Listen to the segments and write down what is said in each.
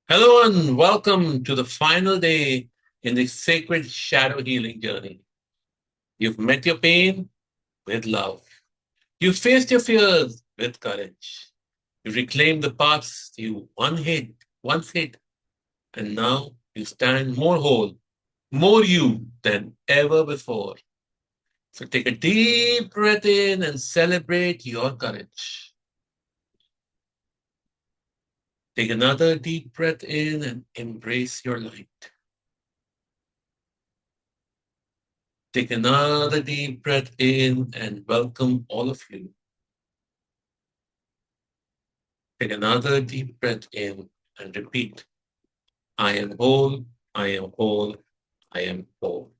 Hello and welcome to the final day in the sacred shadow healing journey. You've met your pain with love. You've faced your fears with courage. You've reclaimed the paths you once hid, and now you stand more whole, more you than ever before. So take a deep breath in and celebrate your courage. Take another deep breath in and embrace your light. Take another deep breath in and welcome all of you. Take another deep breath in and repeat, I am whole, I am whole, I am whole.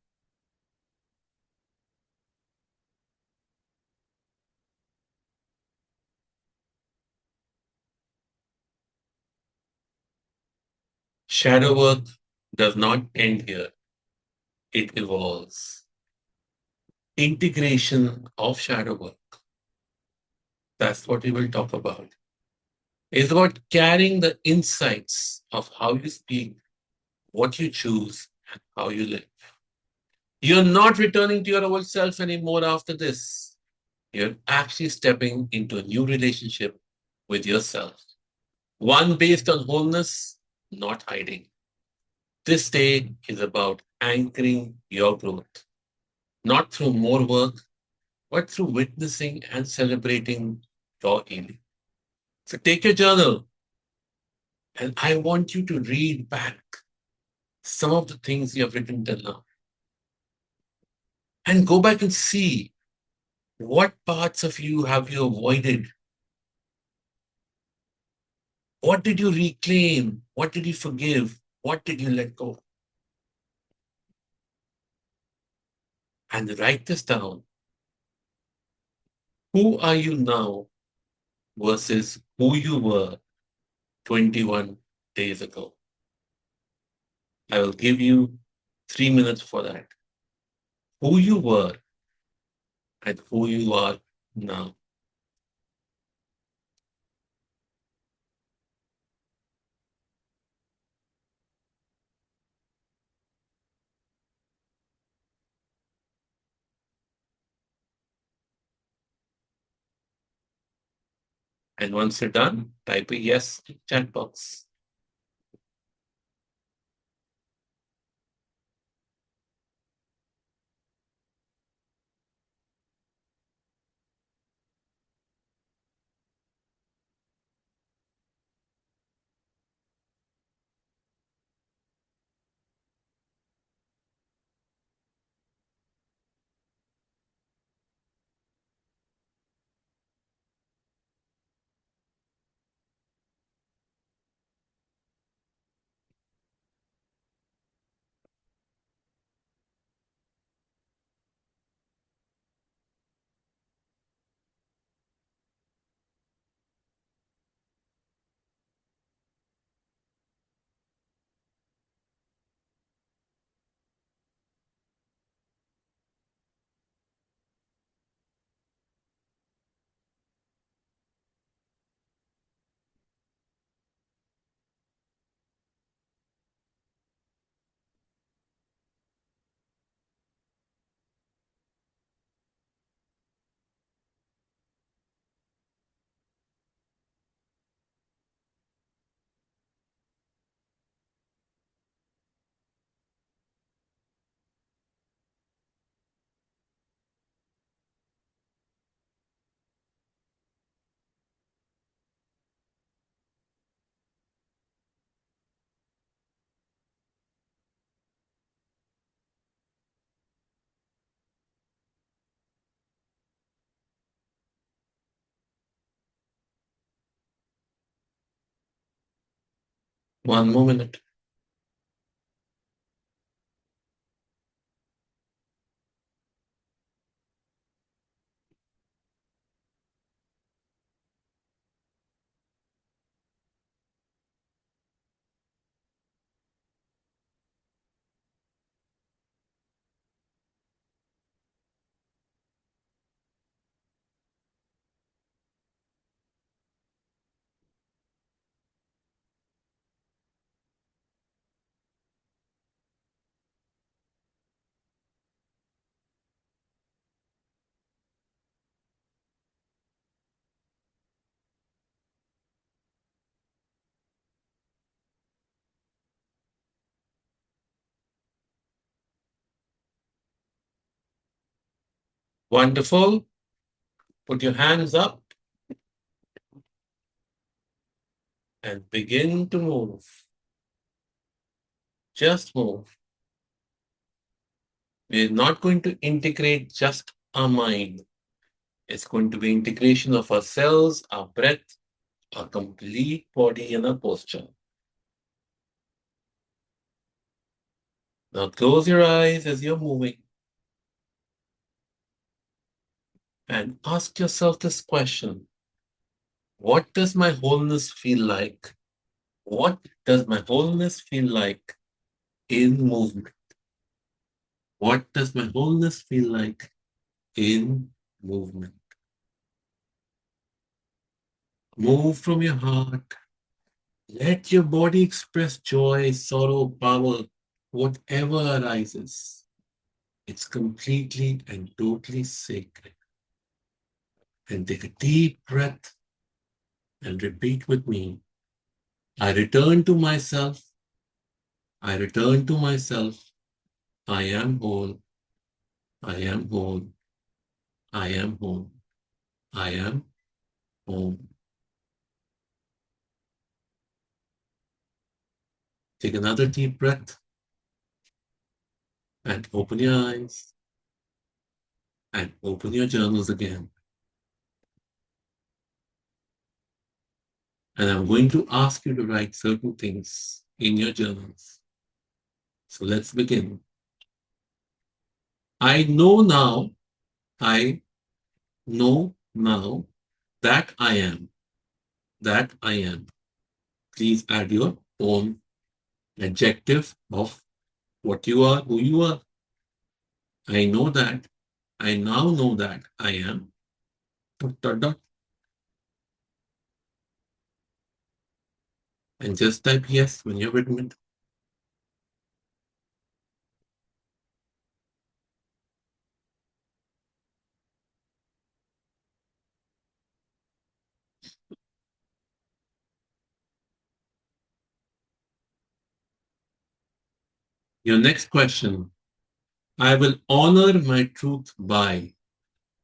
Shadow work does not end here, it evolves. Integration of shadow work, that's what we will talk about. It's about carrying the insights of how you speak, what you choose, and how you live. You're not returning to your old self anymore after this. You're actually stepping into a new relationship with yourself, one based on wholeness, not hiding. This day is about anchoring your growth, not through more work, but through witnessing and celebrating your healing. So take your journal, and I want you to read back some of the things you have written till now and go back and see what parts of you have you avoided. What did you reclaim? What did you forgive? What did you let go? And write this down. Who are you now versus who you were 21 days ago? I will give you 3 minutes for that. Who you were and who you are now. And once you're done, type a yes in chat box. One more minute. Wonderful. Put your hands up and begin to move. Just move. We're not going to integrate just our mind. It's going to be integration of our cells, our breath, our complete body, and our posture. Now close your eyes as you're moving and ask yourself this question. What does my wholeness feel like? What does my wholeness feel like in movement? What does my wholeness feel like in movement? Move from your heart. Let your body express joy, sorrow, power, whatever arises. It's completely and totally sacred. And take a deep breath and repeat with me. I return to myself. I return to myself. I am whole. I am whole. I am home. I am home. Take another deep breath and open your eyes and open your journals again. And I'm going to ask you to write certain things in your journals. So let's begin. I know now, I know now that I am, that I am. Please add your own adjective of what you are, who you are. I know that. I now know that I am. Dot, dot, dot. And just type yes when you're written it. Your next question. I will honor my truth by.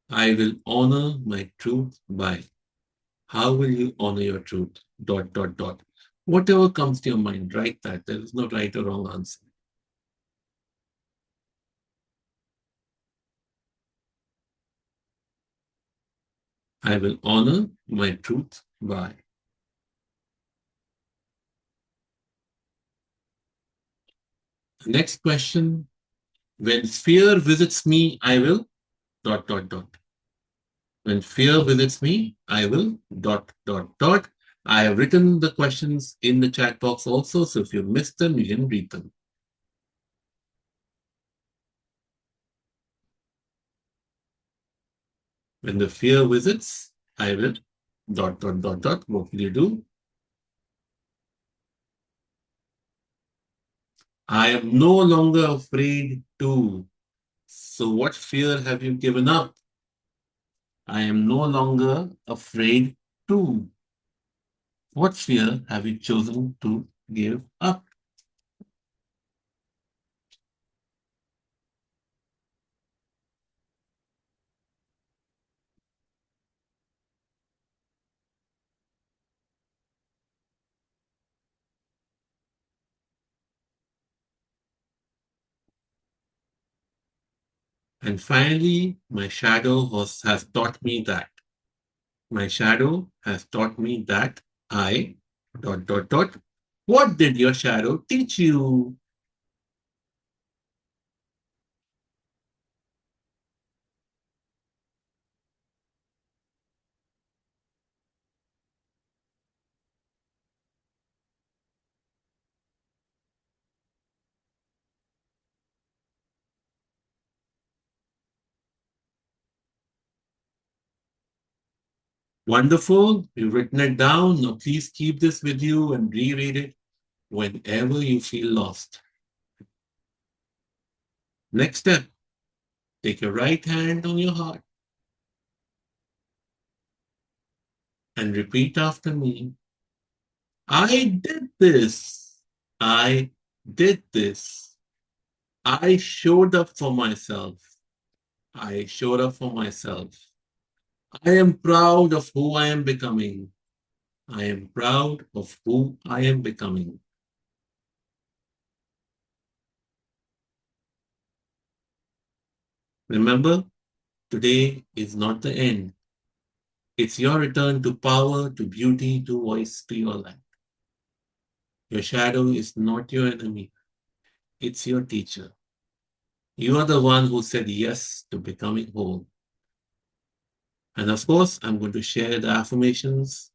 I will honor my truth by. How will you honor your truth? Dot, dot, dot. Whatever comes to your mind, write that. There is no right or wrong answer. I will honor my truth by. Next question. When fear visits me, I will dot, dot, dot. When fear visits me, I will dot, dot, dot. I have written the questions in the chat box also, so if you missed them, you can read them. When the fear visits, I will dot, dot, dot, dot. What will you do? I am no longer afraid to. So what fear have you given up? I am no longer afraid to. What fear have you chosen to give up? And finally, my shadow has taught me that. My shadow has taught me that I dot dot dot. What did your shadow teach you? Wonderful. You've written it down. Now please keep this with you and reread it whenever you feel lost. Next step, take your right hand on your heart and repeat after me. I did this. I did this. I showed up for myself. I showed up for myself. I am proud of who I am becoming. I am proud of who I am becoming. Remember, today is not the end. It's your return to power, to beauty, to voice, to your life. Your shadow is not your enemy, it's your teacher. You are the one who said yes to becoming whole. And of course, I'm going to share the affirmations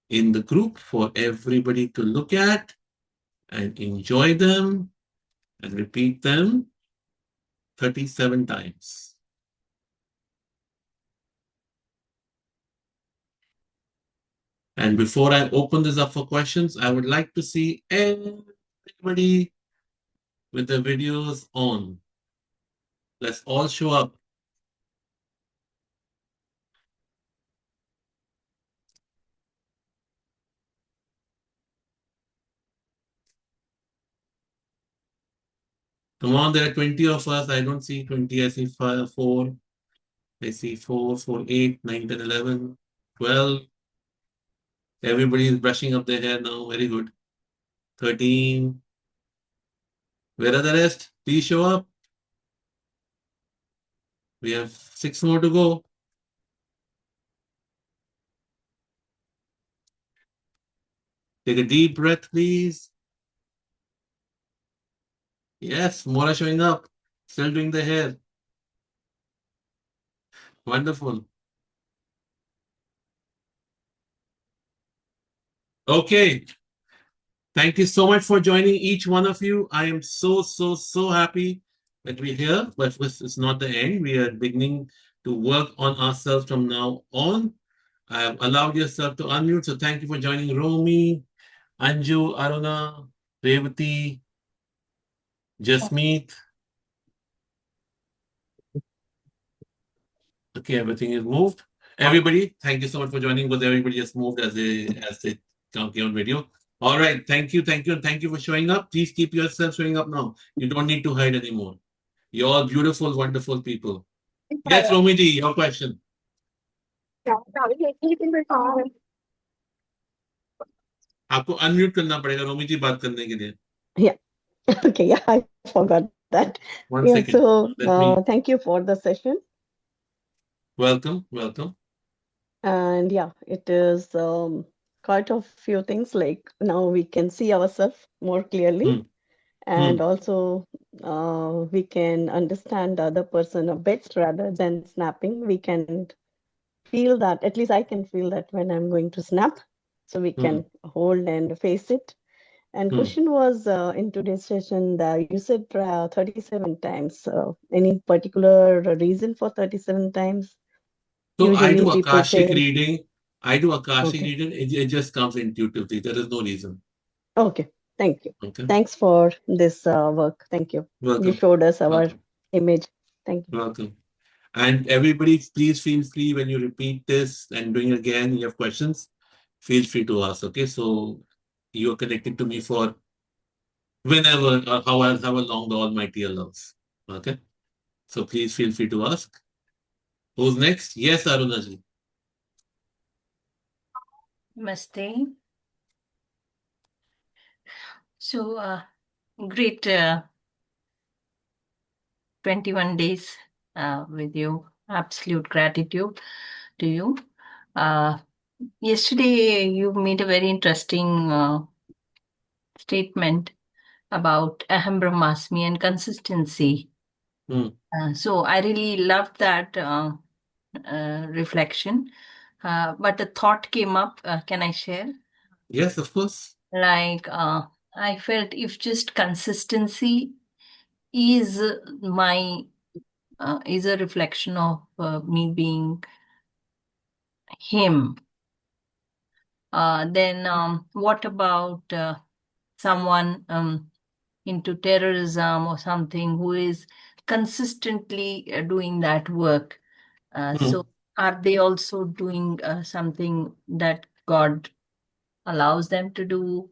in the group for everybody to look at and enjoy them and repeat them 37 times. And before I open this up for questions, I would like to see everybody with the videos on. Let's all show up. Come on, there are 20 of us. I don't see 20. I see 5, 4. I see 4, 4, 8, 9, 10, 11, 12. Everybody is brushing up their hair now. Very good. 13. Where are the rest? Please show up. We have 6 more to go. Take a deep breath, please. Yes, more are showing up. Still doing the hair. Wonderful. Okay. Thank you so much for joining each one of you. I am so happy that we're here, but it's not the end. We are beginning to work on ourselves from now on. I have allowed yourself to unmute, so thank you for joining Romi, Anju, Aruna, Revati, Jasmeet. Okay, everything is moved. Everybody, thank you so much for joining. Was everybody just moved as they count on video? All right, thank you, and thank you for showing up. Please keep yourself showing up now. You don't need to hide anymore. You're all beautiful, wonderful people. Yes, Romiji, your question. आपको unmute करना पड़ेगा रोमी जी बात करने के लिए. Yeah. Okay. Yeah, I forgot that. One Yeah. second. So, Let me. thank you for the session. Welcome, welcome. And yeah, it is quite a few things. Like now we can see ourselves more clearly, and also we can understand the other person a bit rather than snapping. We can feel that. At least I can feel that when I'm going to snap. So we can hold and face it. And question was in today's session that you said 37 times. Any particular reason for 37 times? So I Usually do people Akashic say, reading. I do Akashic okay, reading. It just comes intuitively. There is no reason. okay, thank you. Okay. Thanks for this work. Thank you. You Welcome. showed us our Welcome. image. Thank you. Welcome. And everybody, please feel free when you repeat this and doing it again, you have questions, feel free to ask. Okay. So you are connected to me for whenever or however long the Almighty allows. Okay. So please feel free to ask. Who's next? Yes, Arunaji. Namaste. So, great 21 days with you. Absolute gratitude to you. Yesterday, you made a very interesting statement about Aham Brahmasmi and consistency. So, I really loved that reflection. But a thought came up. Can I share? Yes, of course. Like, I felt if just consistency is my is a reflection of me being him, then what about someone into terrorism or something who is consistently doing that work? So are they also doing something that God allows them to do?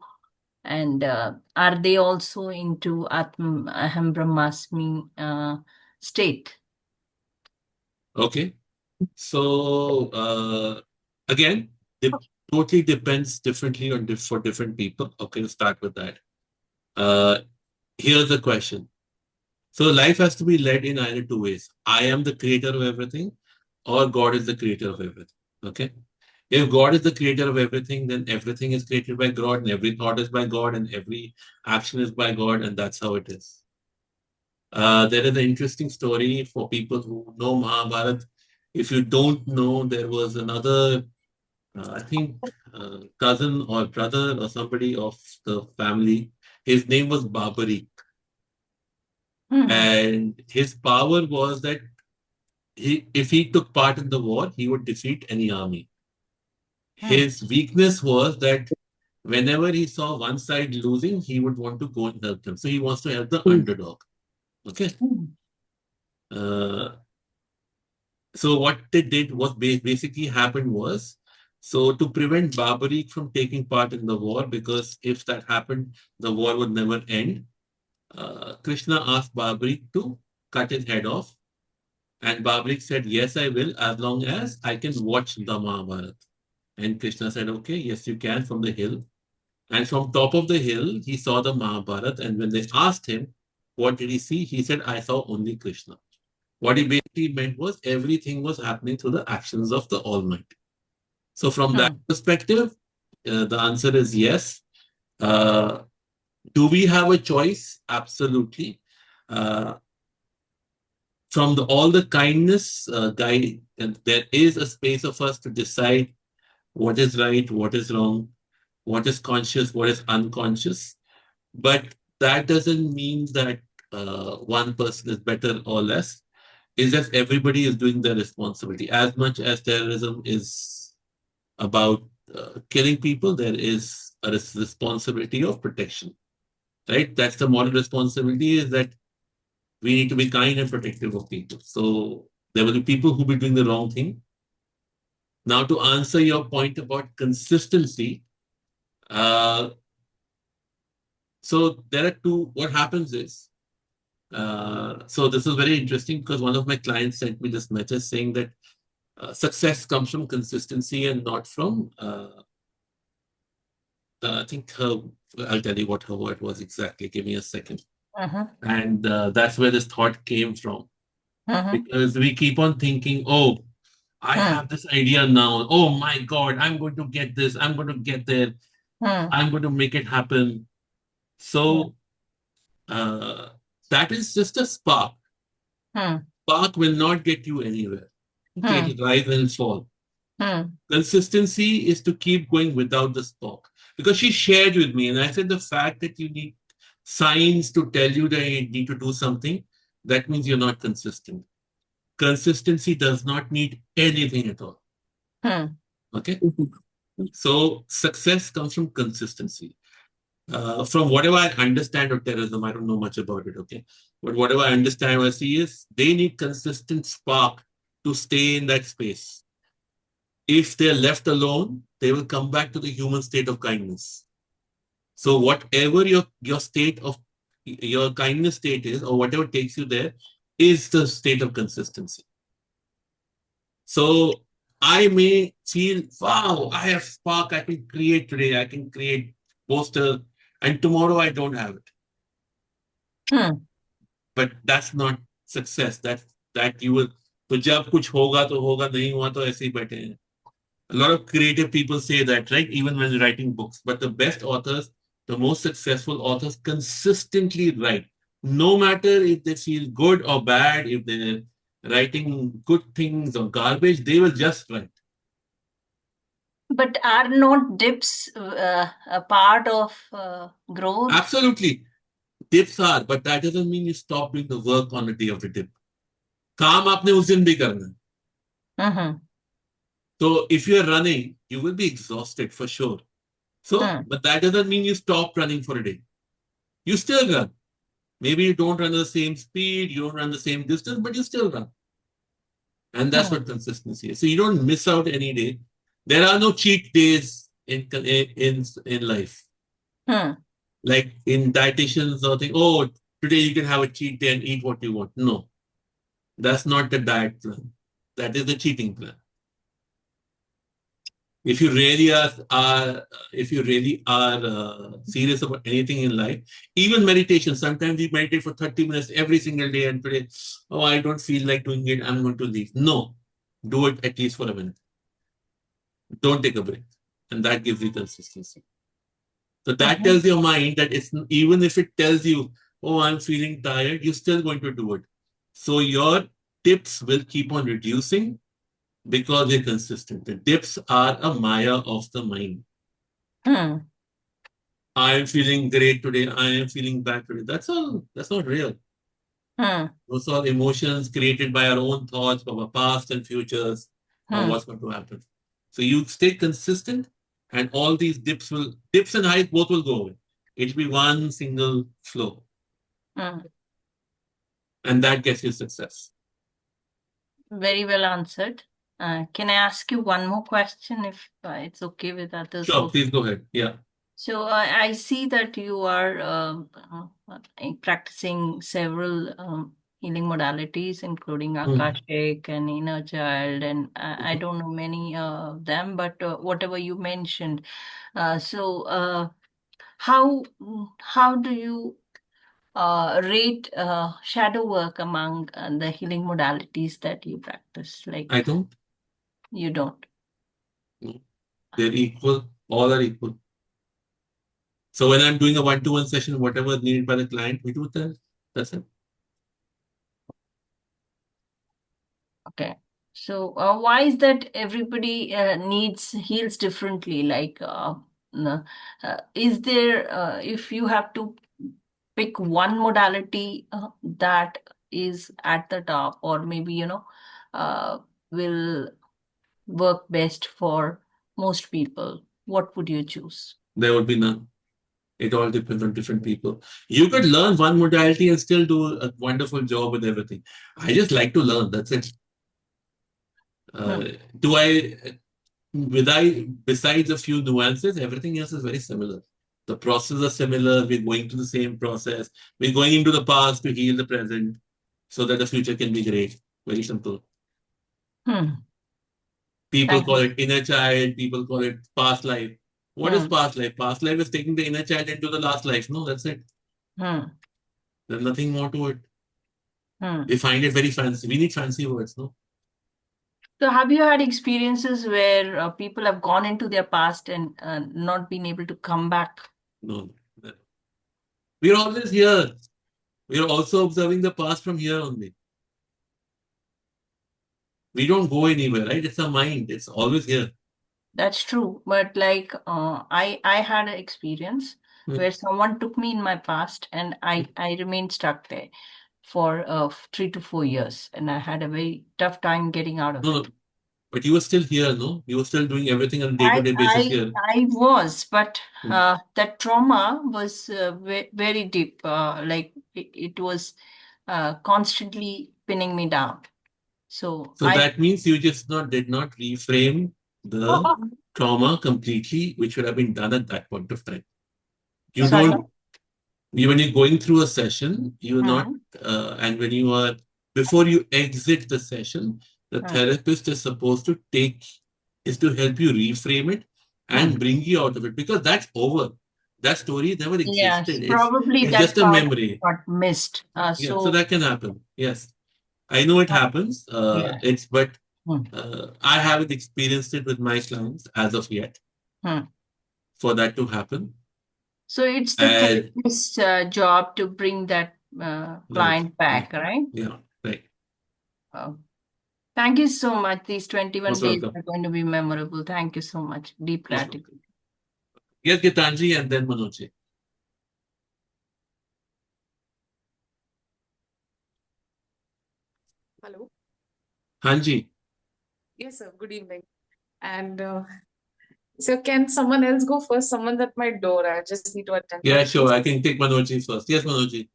And are they also into Aham Brahmasmi state? Okay. So again, it totally depends differently on for different people. Okay, let's start with that. Uh, Here's the question. So life has to be led in either two ways. I am the creator of everything, or God is the creator of everything. Okay. If God is the creator of everything, then everything is created by God, and every thought is by God, and every action is by God, and that's how it is. There is an interesting story for people who know Mahabharata. If you don't know, there was another, I think, cousin or brother or somebody of the family. His name was Babari. And his power was that if he took part in the war, he would defeat any army. His weakness was that whenever he saw one side losing, he would want to go and help them. So he wants to help the underdog. Okay. Uh, so what they did was basically happened was, so to prevent Babari from taking part in the war, because if that happened, the war would never end. Krishna asked Babari to cut his head off. And Babrik said, yes, I will, as long as I can watch the Mahabharata. And Krishna said, okay, yes, you can from the hill. And from top of the hill, he saw the Mahabharata. And when they asked him, what did he see? He said, I saw only Krishna. What he basically meant was everything was happening through the actions of the Almighty. So from that perspective, the answer is yes. Do we have a choice? Absolutely. From all the kindness guide, and there is a space of us to decide what is right, what is wrong, what is conscious, what is unconscious. But that doesn't mean that one person is better or less. It's just everybody is doing their responsibility. As much as terrorism is about killing people, there is a responsibility of protection, right? That's the moral responsibility, is that we need to be kind and protective of people. So there will be people who will be doing the wrong thing. Now, to answer your point about consistency, so there are two. What happens is, so this is very interesting because one of my clients sent me this message saying that success comes from consistency and not from, I think I'll tell you what her word was exactly. Give me a second. And that's where this thought came from. Because we keep on thinking, oh, I have this idea now. Oh my God, I'm going to get this. I'm going to get there. I'm going to make it happen. So that is just a spark. Spark will not get you anywhere. Okay, it'll rise and fall. Consistency is to keep going without the spark. Because she shared with me, and I said the fact that you need signs to tell you that you need to do something, that means you're not consistent. Consistency does not need anything at all. Okay? So success comes from consistency. From whatever I understand of terrorism, I don't know much about it, okay? But whatever I understand or see is they need consistent spark to stay in that space. If they're left alone, they will come back to the human state of kindness. So whatever your state of your kindness state is, or whatever takes you there, is the state of consistency. So I may feel, wow, I have spark, I can create today, I can create poster, and tomorrow I don't have it. But that's not success. That you will, तो जब कुछ होगा तो होगा, नहीं हुआ तो ऐसे ही बैठे हैं. A lot of creative people say that, right? Even when writing books. But the best authors, the most successful authors consistently write. No matter if they feel good or bad, if they're writing good things or garbage, they will just write. But are not dips a part of growth? Absolutely. Dips are, but that doesn't mean you stop doing the work on the day of the dip. काम आपने उस दिन भी करना है. So if you're running, you will be exhausted for sure. So, but that doesn't mean you stop running for a day. You still run. Maybe you don't run the same speed, you don't run the same distance, but you still run. And that's what consistency is. So you don't miss out any day. There are no cheat days in life. Like in dietitians or thing, oh, today you can have a cheat day and eat what you want. No, that's not the diet plan. That is the cheating plan. If you really are serious about anything in life, even meditation, sometimes we meditate for 30 minutes every single day and today, oh, I don't feel like doing it, I'm going to leave. No, do it at least for a minute. Don't take a break. And that gives you consistency. So that tells your mind that it's, even if it tells you, oh, I'm feeling tired, you're still going to do it. So your tips will keep on reducing because they're consistent. The dips are a maya of the mind. I am feeling great today. I am feeling bad today. That's all. That's not real. Those are emotions created by our own thoughts of our past and futures of what's going to happen. So you stay consistent, and all these dips and highs both will go away. It'll be one single flow. And that gets you success. Very well answered. Can I ask you one more question if it's okay with others? Sure, please go ahead. Yeah. So I see that you are practicing several healing modalities, including Akashic and Inner Child, and I don't know many of them, but whatever you mentioned. So how do you rate shadow work among the healing modalities that you practice? Like, I don't. You don't. No. They're equal. All are equal. So when I'm doing a one-to-one session, whatever is needed by the client, we do that. That's it. Okay. So why is that everybody heals differently? Like, is there, if you have to pick one modality that is at the top, or maybe, will work best for most people, what would you choose? There would be none. It all depends on different people. You could learn one modality and still do a wonderful job with everything. I just like to learn. That's it. Besides a few nuances, everything else is very similar. The processes are similar. We're going through the same process. We're going into the past to heal the present so that the future can be great. Very simple. People call it inner child. People call it past life. What is past life? Past life is taking the inner child into the last life. No, that's it. There's nothing more to it. We find it very fancy. We need fancy words, no? So have you had experiences where people have gone into their past and not been able to come back? No. We're always here. We're also observing the past from here only. We don't go anywhere, right? It's a mind. It's always here. That's true. But like I had an experience where someone took me in my past and I remained stuck there for 3 to 4 years. And I had a very tough time getting out of it. But you were still here, no? You were still doing everything on a day-to-day basis here. I was, but that trauma was very deep. Like it was constantly pinning me down. So that means you just did not reframe the trauma completely, which would have been done at that point of time. When you're going through a session, and before you exit the session, the therapist is supposed to help you reframe it and bring you out of it, because that's over. That story never existed. Yes, probably it's just a memory. Got missed. So that can happen. Yes. I know it happens. But I haven't experienced it with my clients as of yet for that to happen. So it's the therapist's job to bring that client back, right? Yeah, right. Thank you so much. These 21 days are going to be memorable. Thank you so much. Deep gratitude. Yes, Gitanji, and then Manoj. Hello. Hanji. Yes, sir. Good evening. And so can someone else go first? Someone's at my door. I just need to attend. Yeah, sure. I can take Manoj first. Yes, Manoj.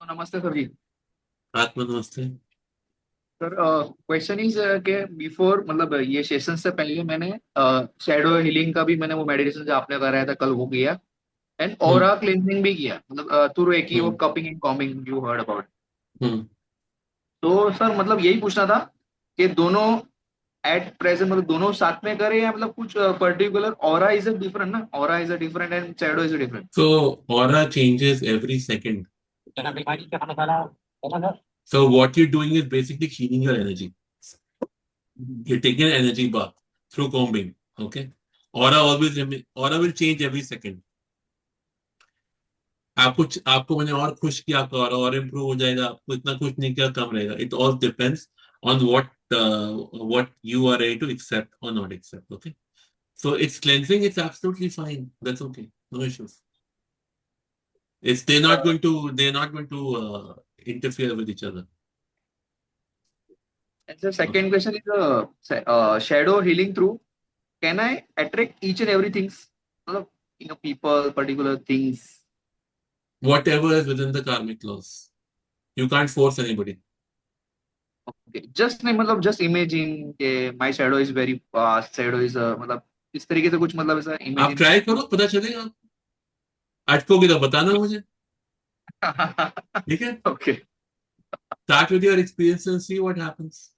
Namaste, sir. Atma Namaste. Sir question is के before मतलब ये session से पहले मैंने shadow healing का भी मैंने वो मेडिटेशन जो आपने कराया था कल वो किया एंड ऑरा क्लींजिंग भी किया मतलब थ्रू रेकी और cupping and combing you heard about तो सर मतलब यही पूछना था कि दोनों एट प्रेजेंट मतलब दोनों साथ में करें या मतलब कुछ particular aura is a different ना, aura is a different and shadow is a different. So aura changes every second. So what you're doing is basically cleaning your energy. You're taking an energy bath through combing. Okay. Aura will change every second. आपको मैंने और खुश किया, आपका और improve हो जाएगा, आपको इतना खुश नहीं किया, कम रहेगा. It all depends on what you are ready to accept or not accept. Okay. So it's cleansing. It's absolutely fine. That's okay. No issues. They're not going to interfere with each other. And the second question is shadow healing through. Can I attract each and everything? People, particular things. Whatever is within the karmic laws. You can't force anybody. Okay. Just imagine my shadow is very fast. Shadow is मतलब इस तरीके से कुछ मतलब ऐसा आप imagine. Try करो, पता चलेगा. अटकोगे तो बताना मुझे. ठीक है. Okay. Start with your experience and see what happens.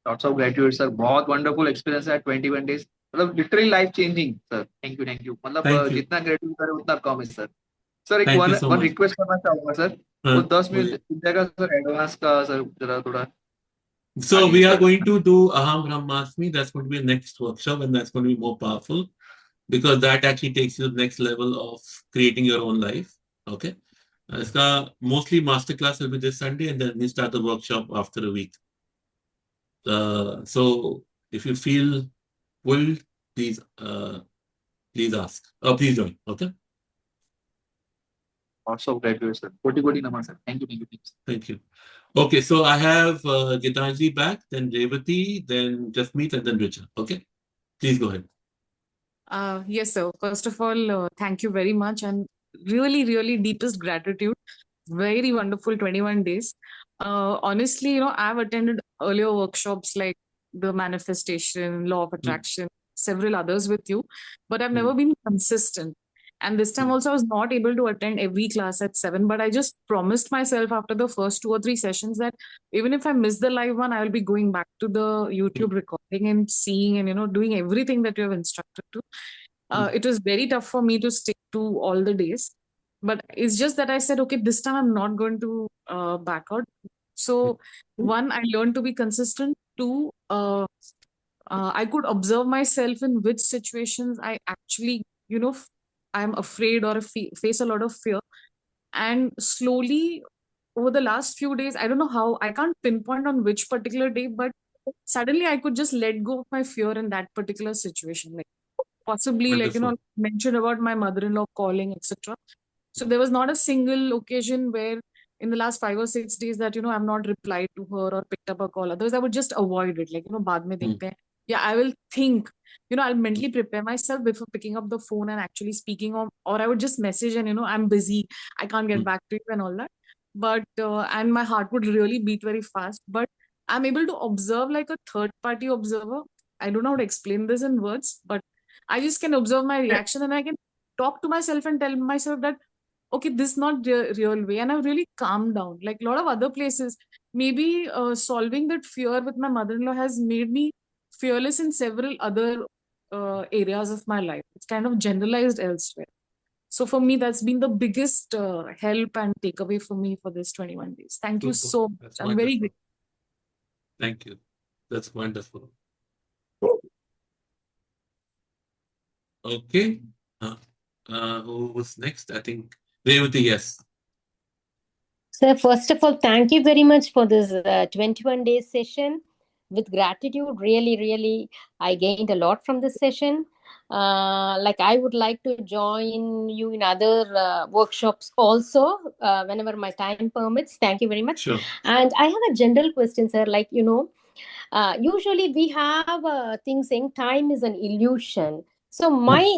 Lots of gratitude, sir. बहुत wonderful experience है 21 days. मतलब literally life changing, sir. Thank you. मतलब Thank you. जितना gratitude करे उतना कम है, sir. सर एक Thank you one so one much. Request करना चाहूंगा सर. वो हाँ, 10 बोलिए. मिनट देगा सर एडवांस का सर जरा थोड़ा. So Please, we are sir. going to do Aham Brahmasmi. That's going to be the next workshop, and that's going to be more powerful because that actually takes you to the next level of creating your own life. Okay. Iska mostly masterclass will be this Sunday, and then we start the workshop after a week. So if you feel pulled, please ask. Please join. Okay. Lots of gratitude, sir. कोटि नमन, sir. Thank you. Thank you. Okay, so I have Gitanjali back, then Revati, then Jasmeet, and then Richa. Okay, please go ahead. Yes, sir. First of all, thank you very much, and really, really deepest gratitude. Very wonderful 21 days. Honestly, I've attended earlier workshops like the manifestation, law of attraction, several others with you, but I've never been consistent. And this time also, I was not able to attend every class at 7, but I just promised myself after the first 2 or 3 sessions that even if I miss the live one, I will be going back to the YouTube recording and seeing and, doing everything that you have instructed to. It was very tough for me to stick to all the days, but it's just that I said, okay, this time I'm not going to back out. So one, I learned to be consistent. Two, I could observe myself in which situations I actually, I'm afraid or face a lot of fear. And slowly over the last few days, I don't know how, I can't pinpoint on which particular day, but suddenly I could just let go of my fear in that particular situation. Like possibly Wonderful. mentioned about my mother-in-law calling, etc. So there was not a single occasion where in the last 5 or 6 days that, I've not replied to her or picked up a call. Otherwise, I would just avoid it. Baad mein dekhte hain. Yeah, I will think, I'll mentally prepare myself before picking up the phone and actually speaking, or I would just message and, I'm busy. I can't get back to you and all that. But, and my heart would really beat very fast. But I'm able to observe like a third party observer. I don't know how to explain this in words, but I just can observe my reaction and I can talk to myself and tell myself that, okay, this is not the real way. And I've really calmed down. Like a lot of other places, maybe solving that fear with my mother-in-law has made me fearless in several other areas of my life. It's kind of generalized elsewhere. So for me, that's been the biggest help and takeaway for me for this 21 days. Thank you Super. so much. That's I'm very wonderful. grateful. Thank you. That's wonderful. Okay. Who was next? I think Revati, yes. Sir, first of all, thank you very much for this 21 days session. With gratitude, really, I gained a lot from this session. I would like to join you in other workshops also, whenever my time permits. Thank you very much. Sure. And I have a general question, sir. Usually we have a thing saying time is an illusion. So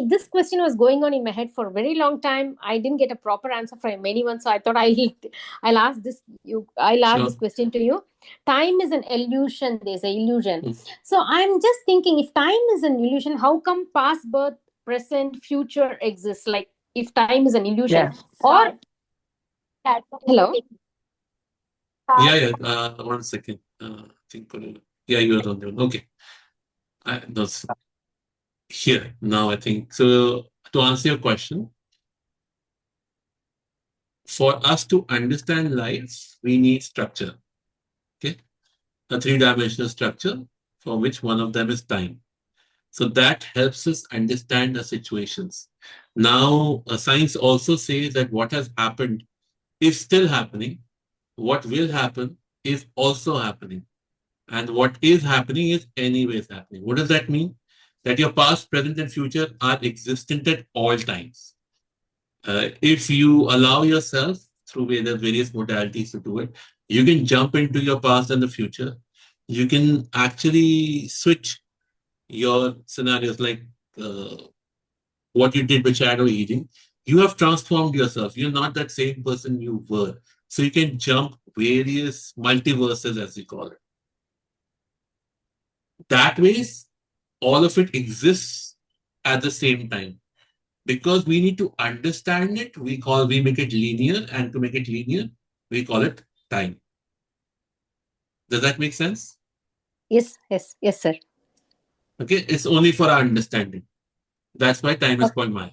this question was going on in my head for a very long time. I didn't get a proper answer from anyone, so I thought I'll ask this. I'll ask this question to you. Time is an illusion. There's an illusion. So I'm just thinking, if time is an illusion, how come past, birth, present, future exists? Like if time is an illusion, or hello. Yeah. 1 second. I think, yeah, you're on your own. Okay. No, here now, I think. So, to answer your question, for us to understand life, we need structure. Okay. A three-dimensional structure, from which one of them is time. So that helps us understand the situations. Now, science also says that what has happened is still happening. What will happen is also happening. And what is happening is anyways happening. What does that mean? That your past, present, and future are existent at all times. If you allow yourself through various modalities to do it, you can jump into your past and the future. You can actually switch your scenarios, like uh, what you did with shadow eating. You have transformed yourself. You're not that same person you were. So you can jump various multiverses, as we call it. That ways, all of it exists at the same time. Because we need to understand it, we make it linear, and to make it linear, we call it time. Does that make sense? Yes, sir. Okay, it's only for our understanding. That's why time is called Maya.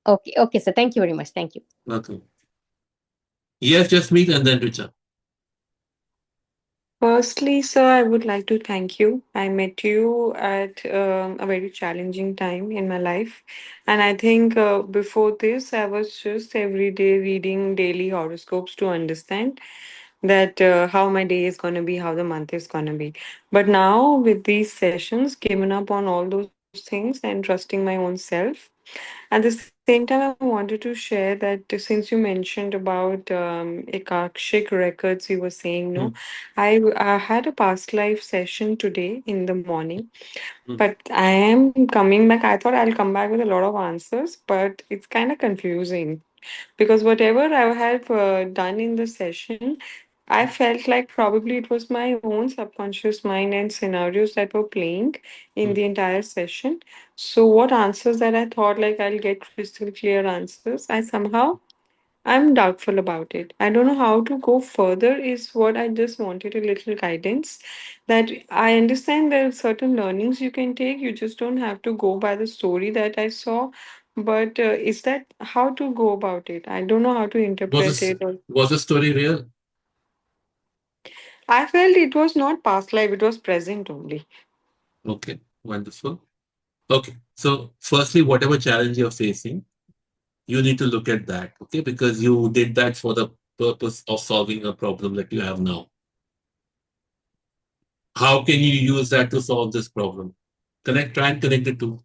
Okay, sir. Thank you very much. Thank you. Okay. Yes, just meet and then Richa. Firstly, sir, I would like to thank you. I met you at a very challenging time in my life. And I think before this, I was just every day reading daily horoscopes to understand that how my day is going to be, how the month is going to be. But now, with these sessions, giving up on all those things and trusting my own self. At the same time, I wanted to share that since you mentioned about Akashic records, you were saying, no, I had a past life session today in the morning, but I am coming back. I thought I'll come back with a lot of answers, but it's kind of confusing because whatever I have done in the session, I felt like probably it was my own subconscious mind and scenarios that were playing in the entire session. So, what answers that I thought like I'll get crystal clear answers, I'm doubtful about it. I don't know how to go further, is what I just wanted a little guidance. That I understand there are certain learnings you can take, you just don't have to go by the story that I saw. But is that how to go about it? I don't know how to interpret it. Was the story real? I felt it was not past life, it was present only. Okay, wonderful. Okay, so firstly, whatever challenge you're facing, you need to look at that, okay? Because you did that for the purpose of solving a problem that you have now. How can you use that to solve this problem? Try and connect the two.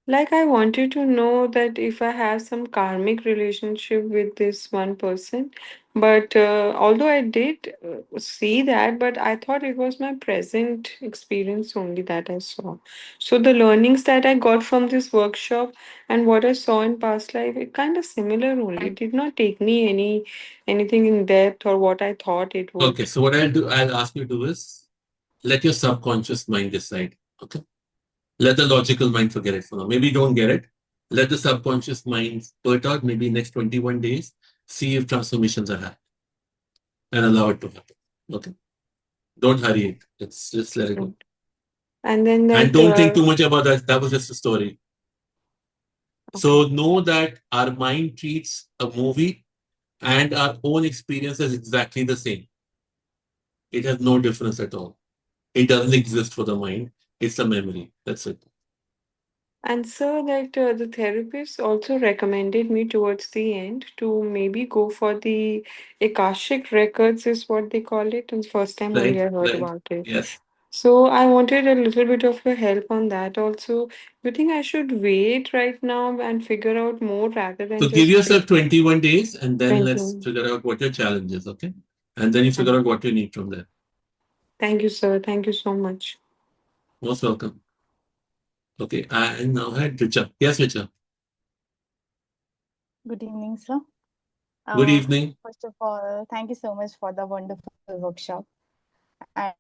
Like, I wanted to know that if I have some karmic relationship with this one person, but although I did see that, but I thought it was my present experience only that I saw. So the learnings that I got from this workshop and what I saw in past life, it kind of similar only. It did not take me anything in depth or what I thought it would. Okay, so what I'll ask you to do is let your subconscious mind decide. Okay. Let the logical mind forget it for now. Maybe don't get it. Let the subconscious mind put out maybe next 21 days, see if transformations are happening and allow it to happen. Okay. Don't hurry it. Let's just let it go. And then that, and don't think too much about that. That was just a story. Okay. So know that our mind treats a movie and our own experience as exactly the same. It has no difference at all. It doesn't exist for the mind. It's a memory. That's it. And so that the therapist also recommended me towards the end to maybe go for the Akashic records, is what they call it. And first time only I heard about it. Yes. So I wanted a little bit of your help on that also. You think I should wait right now and figure out more rather than So just give yourself 21 days and then 20? let's figure out what your challenge is, okay? And then you figure out what you need from there. Thank you, sir. Thank you so much. Most welcome. Okay, and now I had Richa. Yes, Richa. Good evening, sir. Good evening. First of all, thank you so much for the wonderful workshop. And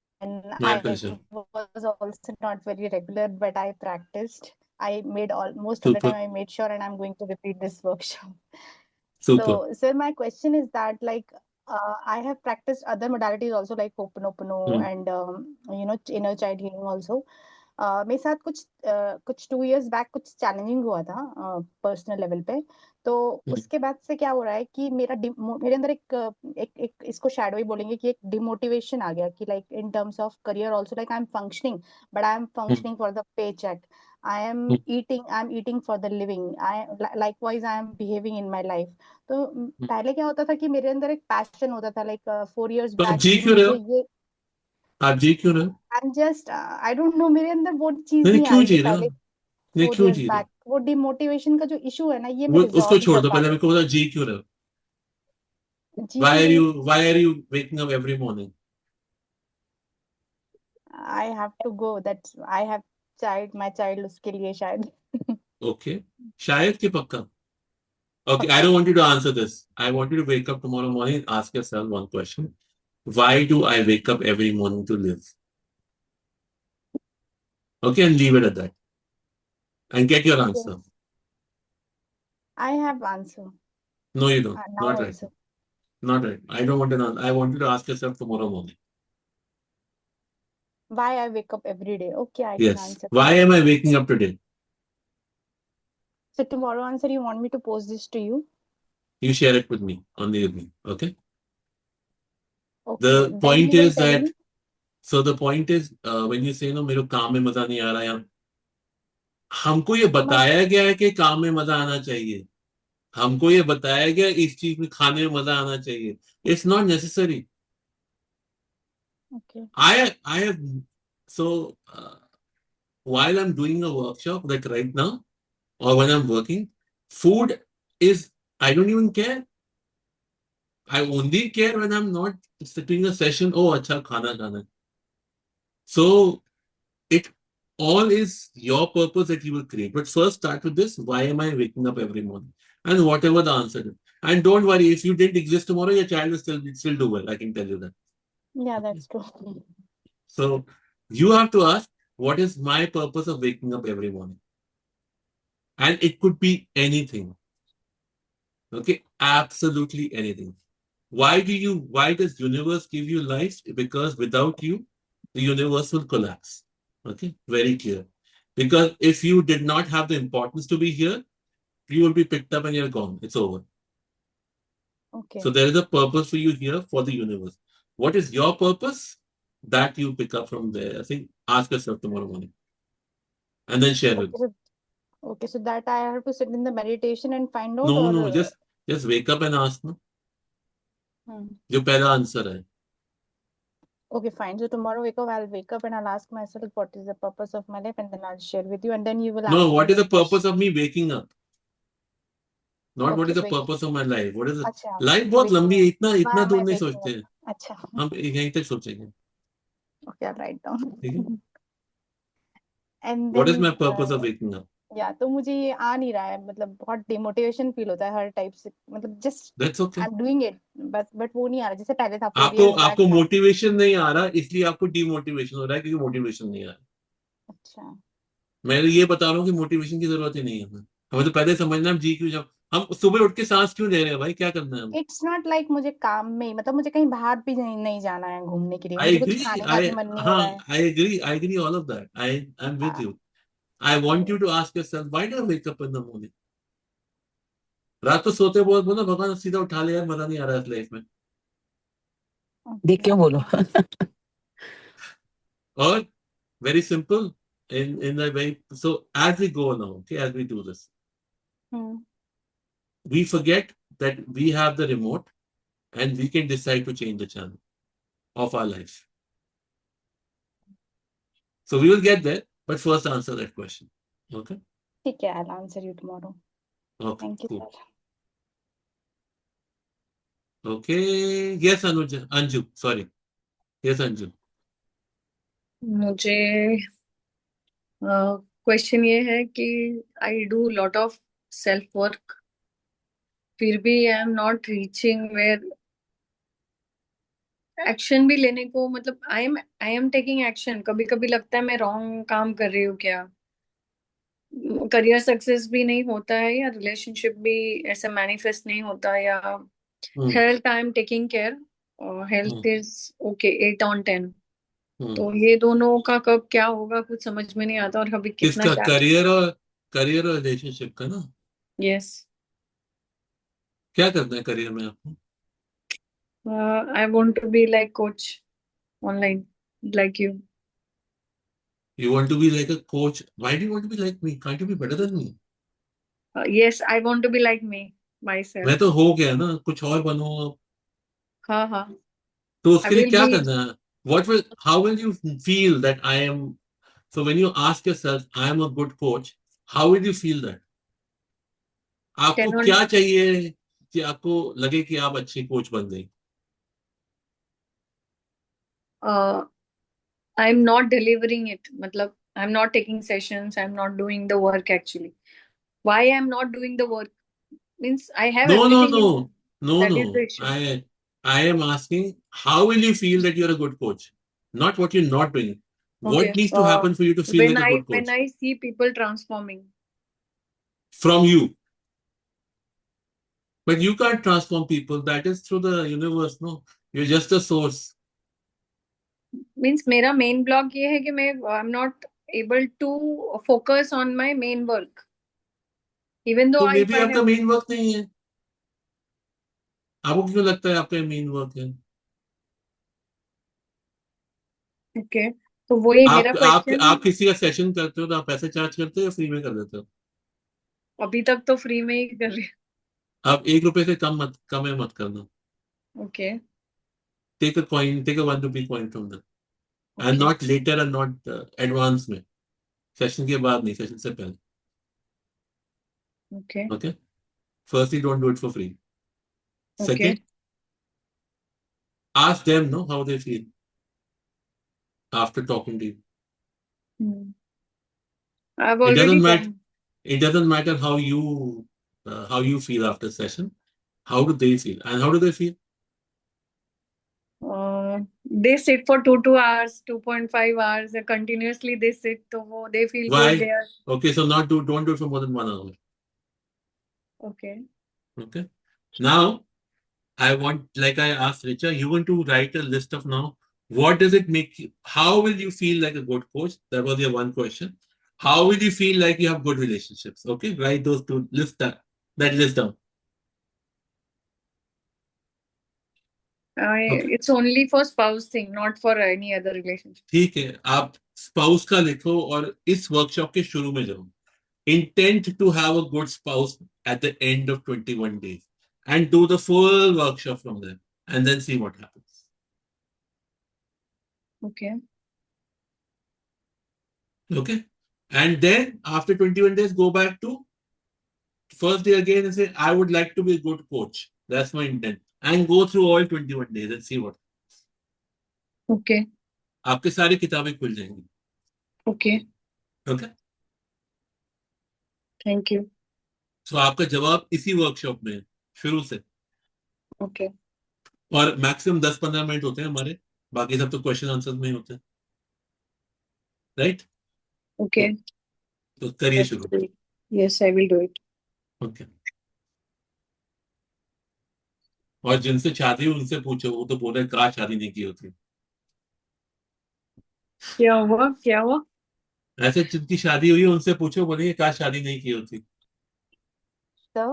My I pleasure. was also not very regular, but I practiced. I made most of the Super. time I made sure, and I'm going to repeat this workshop. Super. So, sir, my question is that, like, I have practiced other modalities also like Ho'oponopono and inner child healing also. मेरे साथ कुछ 2 years back कुछ challenging हुआ था personal level पे। तो उसके बाद से क्या हो रहा है कि मेरे अंदर एक इसको शैडो ही बोलेंगे कि एक डिमोटिवेशन आ गया कि like in terms of career also like I am functioning but I am functioning for the pay check. I am eating for the living. Likewise I am behaving in my life. तो पहले क्या होता था कि मेरे अंदर एक passion होता था लाइक 4 years तो आप बैक जी कि क्यों रहे हो? मुझे ये आप जी क्यों रहे हो? I am just I don't know मेरे अंदर वो चीज नहीं नहीं आ क्यों रही थी जी रहे हो? पहले नहीं 4 क्यों years जी रहे हो? बैक। वो डिमोटिवेशन का जो इशू है ना ये मैं वो उसको रिजॉल्व नहीं छोड़ कर दो, पा पहले रही मेरे को बताओ जी क्यों रहे हो? थी। जी Why are you waking up every morning? I have to go that's I have child my child उसके लिए शायद। Okay. शायद कि पक्का? Okay, I पक्का। don't want you to answer this. I want you to wake up tomorrow morning and ask yourself one question. Why do I wake up every morning to live? Okay, and leave it at that. And get your answer. Yes, I have answer No, you don't. now Not right. also. Not right. I don't want an answer. I want you to ask yourself tomorrow morning. Why I wake up every day? Okay, I can Yes. answer. Why am I waking up today? So tomorrow answer, you want me to post this to you? You share it with me on the evening. Okay. Okay, The then point you will is tell that, me. so the point is, when you say, no, मेरे को काम में मजा नहीं आ रहा, या हमको ये But बताया गया है कि काम में मजा आना चाहिए, हमको ये बताया गया इस चीज में खाने में मजा आना चाहिए. It's not necessary. okay, I have, so while I'm doing a workshop, like right now, or when I'm working, food is, I don't even care. I only care when I'm not sitting a session. Oh, acha khana khana. So it all is your purpose that you will create. But first start with this. Why am I waking up every morning? And whatever the answer is. And don't worry, if you didn't exist tomorrow, your child will still do well. I can tell you that. yeah, that's true. So you have to ask, what is my purpose of waking up every morning? And it could be anything. Okay, absolutely anything. Why does universe give you life? Because without you, the universe will collapse. Okay, very clear. Because if you did not have the importance to be here, you will be picked up and you're gone. It's over. Okay, So there is a purpose for you here for the universe. What is your purpose? That you pick up from there. I think ask yourself tomorrow morning. And then share it. okay, so that I have to sit in the meditation and find out, No, or no, just wake up and ask. No? hmm. जो पहला answer है. Okay, fine. So tomorrow I'll wake up and I'll ask myself what is the purpose of my life, and then I'll share with you, and then you will No, answer what me is the the question. purpose of me waking up? Not what Okay, is the wait. purpose of my life? What is it? अच्छा, Life बहुत waking लंबी है, up. इतना Why am दूर I नहीं waking सोचते up? हैं. अच्छा, हम यहीं तक सोचेंगे. okay, I'll write down. ठीक है? And What is then my purpose of waking up? या तो मुझे ये आ नहीं रहा है, मतलब बहुत डिमोटिवेशन फील होता है हर टाइप से, मतलब just That's okay. I am doing it but वो नहीं आ रहा जैसे पहले था 4 years बैक आपको था। मोटिवेशन नहीं आ रहा, इसलिए आपको डिमोटिवेशन हो रहा है, क्योंकि मोटिवेशन नहीं आ रहा. अच्छा, मैं ये बता रहा हूँ कि मोटिवेशन की जरूरत ही नहीं है हमें. हमें तो पहले समझना है जी क्यों, जब हम सुबह उठ के सांस क्यों ले रहे हैं भाई, क्या करना है हमें. इट्स नॉट लाइक मुझे काम में, मतलब मुझे कहीं बाहर भी नहीं जाना है घूमने के लिए, आई मुझे कुछ एग्री. खाने का भी मन नहीं हो हाँ, रहा है। I agree all of that. I am with you. I want you to ask yourself, why do I wake up in the morning? रात को सोते बहुत बोलो भगवान सीधा उठा ले यार, मजा नहीं आ रहा है लाइफ में. देख क्यों बोलो। Or very simple, in the way, so as we go now, okay, as we do this, we forget that we have the remote and we can decide to change the channel of our life. So we will get there, but first answer that question. Okay. ठीक है, I'll answer you tomorrow. Okay. Thank you, Cool. sir. Okay. Yes, Anju. Sorry. Yes, Anju. मुझे question ये है कि I do lot of self work, फिर भी I am not reaching where action भी लेने को, मतलब आई एम टेकिंग एक्शन. कभी कभी लगता है मैं रॉन्ग काम कर रही हूँ क्या, करियर सक्सेस भी नहीं होता है या रिलेशनशिप भी ऐसे मैनिफेस्ट नहीं होता, या हम्म, Health, I'm taking care. Health hmm, is okay, 8 on 10. हम्म। तो ये दोनों का कब क्या होगा कुछ समझ में नहीं आता, और अभी कितना किसका? क्या. करियर और रिलेशनशिप का ना? Yes. क्या करना है करियर में आपको? I want to be like coach online, like you. You want to be like a coach. Why do you want to be like me? Can't you be better than me? Yes, I want to be like me, myself. मैं तो हो गया ना, कुछ और बनो आप। हाँ हाँ. तो I उसके लिए will क्या be करना है? How will you feel that I am? So when you ask yourself, I am a good coach, how will you feel that? आपको 10 on. क्या चाहिए कि आपको लगे कि आप अच्छी कोच बन गई? Uh, I'm not delivering it. मतलब I'm not taking sessions. I'm not doing the work actually. Why I'm not doing the work? Means I have No, no, everything in me. no, no, That is the no. issue. I am asking, how will you feel that you're a good coach? Not what you're not doing. What Okay. needs to happen for you to feel like a good When coach? I see people transforming. From you. But you can't transform people. That is through the universe, no? You're just a source. Means मेरा main block ये है कि I'm not able to focus on my main work. Even though तो मे if B I आपका have. Main work नहीं है। आपको क्यों लगता है आपका मेन वर्क है? Okay. तो वही मेरा क्वेश्चन. आप किसी का सेशन करते हो तो आप पैसे चार्ज करते हो या फ्री में कर देते हो? अभी तक तो फ्री में ही कर रही आप 1 रुपए से कम है मत करना। हूँ. Okay. Take a 1 rupee coin from that and Okay. Not later and not advance में। सेशन के बाद नहीं, सेशन से पहले। Okay. Okay, firstly don't do it for free. Okay. Second, ask them no how they feel after talking to you. I've It already doesn't matter. done. It doesn't matter how you feel after session. How do they feel? And how do they feel? They sit for 2 hours, 2.5 hours, continuously they sit, so they feel good. Why? They are. Okay, so don't do it for more than 1 hour. Okay. Okay. Now, I want, like I asked Richa, you want to write a list of now. What does it make you? How will you feel like a good coach? That was your one question. How will you feel like you have good relationships? Okay, write those two, list that list down. Okay. It's only for spouse thing, not for any other relationship. ठीक है, आप spouse का लिखो और इस workshop के शुरू में जाओ। Intent to have a good spouse at the end of 21 days and do the full workshop from there and then see what happens. Okay. Okay. And then after 21 days, go back to first day again and say, I would like to be a good coach. That's my intent. And go through all 21 days and see what. Okay. आपकी सारी किताबें खुल जाएंगी। Okay. Okay. Thank you. So आपका जवाब इसी workshop में है, शुरू से। Okay. और मैक्सिमम 10-15 मिनट होते हैं हमारे, बाकी सब तो क्वेश्चन आंसर में ही होते हैं, राइट? Okay. तो करिए शुरू। Yes, I will do it. Okay. और जिनसे शादी हुई उनसे पूछो, वो तो बोल रहे काश शादी नहीं की होती। क्या हुआ? क्या हुआ? ऐसे जिनकी शादी हुई है उनसे पूछो, बोलेंगे काश शादी नहीं की होती। So,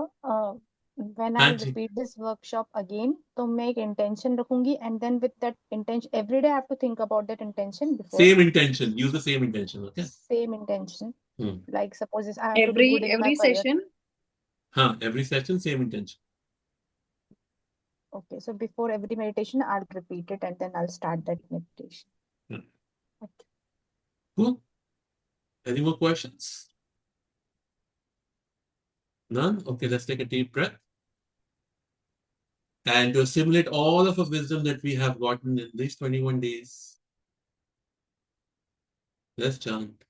when हाँ I'll ji, repeat this workshop again, तो मैं एक intention रखूंगी, and then with that intention, every day I have to think about that intention before. Same intention, use the same intention. Okay, Same intention. Like suppose I have to do good in my Every career. session. हाँ, every session same intention. Okay, so before every meditation, I'll repeat it and then I'll start that meditation. Okay. Cool. Any more questions? None? Okay, let's take a deep breath. And to assimilate all of the wisdom that we have gotten in these 21 days, let's chant.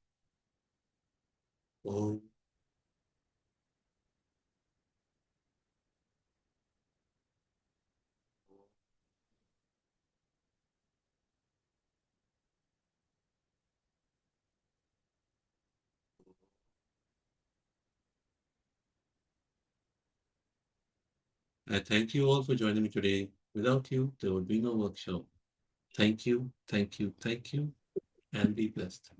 Om. I thank you all for joining me today. Without you, there would be no workshop. Thank you, thank you, thank you, and be blessed.